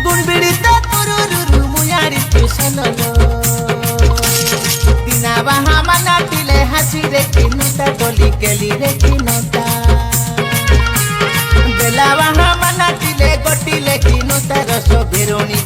गुणबिड़ीता तुरुरुरु मुयारी तुसनलो दिना बाहा मनाटिले हसी रे किनुता डोली गेली रे किनुता बेला बाहा मनाटिले गोटिले किनुता रसो बिरुणी